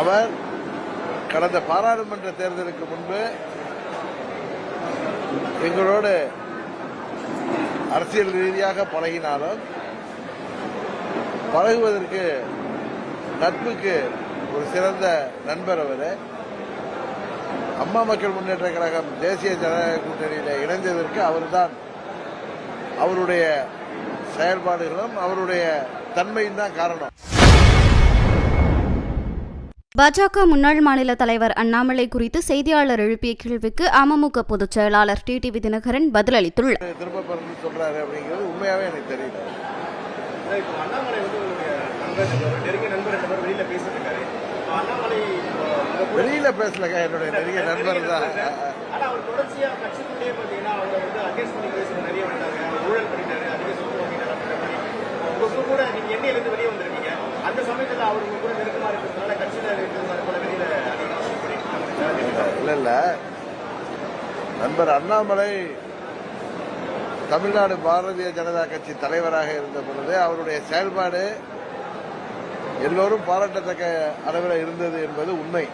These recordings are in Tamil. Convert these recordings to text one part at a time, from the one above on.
அவர் கடந்த பாராளுமன்ற தேர்தலுக்கு முன்பு எங்களோடு அரசியல் ரீதியாக பழகினாலும் பழகுவதற்கு நட்புக்கு ஒரு சிறந்த நண்பர் அவர். அம்மா மக்கள் முன்னேற்ற கழகம் தேசிய ஜனநாயக கூட்டணியில் இணைந்ததற்கு அவர்தான் அவருடைய செயல்பாடுகளும் அவருடைய தன்மையும் தான் காரணம். பாஜக முன்னாள் மாநில தலைவர் அண்ணாமலை குறித்து செய்தியாளர் எழுப்பிய கேள்விக்கு அமமுக பொதுச் செயலாளர் டிடிவி தினகரன் பதிலளித்துள்ளார். திரும்ப சொல்றாரு அப்படிங்கிறது உண்மையாவே எனக்கு தெரியல. வெளியில பேசலங்க, என்னுடைய நெருங்கிய நண்பர் தான். இல்ல நண்பர் அண்ணாமலை தமிழ்நாடு பாரதிய ஜனதா கட்சி தலைவராக இருந்த பொழுது அவருடைய செயல்பாடு எல்லோரும் பாராட்டத்தக்க அளவில் இருந்தது என்பது உண்மை.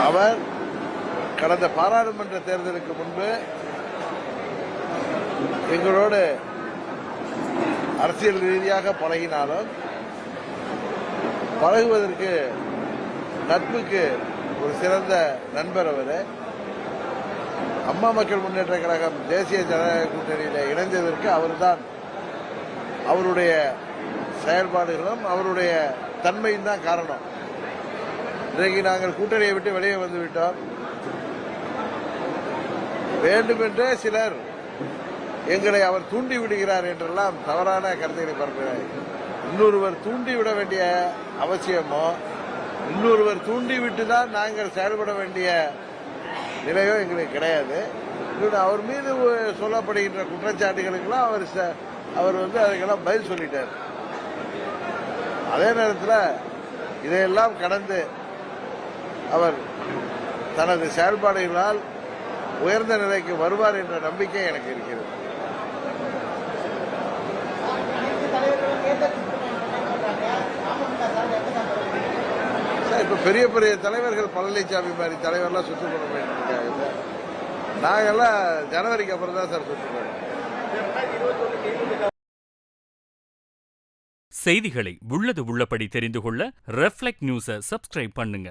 அவர் கடந்த பாராளுமன்ற தேர்தலுக்கு முன்பு எங்களோடு அரசியல் ரீதியாக பழகினாலும் பழகுவதற்கு நட்புக்கு ஒரு சிறந்த நண்பர் அவர். அம்மா மக்கள் முன்னேற்ற கழகம் தேசிய ஜனநாயக கூட்டணியில் இணைந்ததற்கு அவர்தான் அவருடைய செயல்பாடுகளும் அவருடைய தன்மையும் தான் காரணம். இன்றைக்கு நாங்கள் கூட்டணியை விட்டு வெளியே வந்துவிட்டோம். வேண்டுமென்றே சிலர் எங்களை அவர் தூண்டி விடுகிறார் என்றெல்லாம் தவறான கருத்துக்களை பரப்புகிறார். இன்னொருவர் தூண்டிவிட வேண்டிய அவசியமோ இன்னொருவர் தூண்டிவிட்டு தான் நாங்கள் செயல்பட வேண்டிய நிலையோ எங்களுக்கு கிடையாது. அவர் மீது சொல்லப்படுகின்ற குற்றச்சாட்டுகளுக்கெல்லாம் அவர் அதுக்கெல்லாம் பதில் சொல்லிட்டார். அதே நேரத்தில் இதையெல்லாம் கடந்து அவர் தனது செயல்பாடுகளால் உயர்ந்த நிலைக்கு வருவார் என்ற நம்பிக்கை எனக்கு இருக்கிறது. இப்ப பெரிய பெரிய தலைவர்கள் பழனிசாமி மாதிரி தலைவர்லாம் சுத்தம் பண்ண வேண்டியிருக்காங்க. நாங்கெல்லாம் ஜனவரிக்கு அப்புறம் தான் சார் சுத்தம் பண்ணோம். செய்திகளை உள்ளது உள்ளபடி தெரிந்து கொள்ள ரெஃப்ளெக்ட் நியூஸை சப்ஸ்கிரைப் பண்ணுங்க.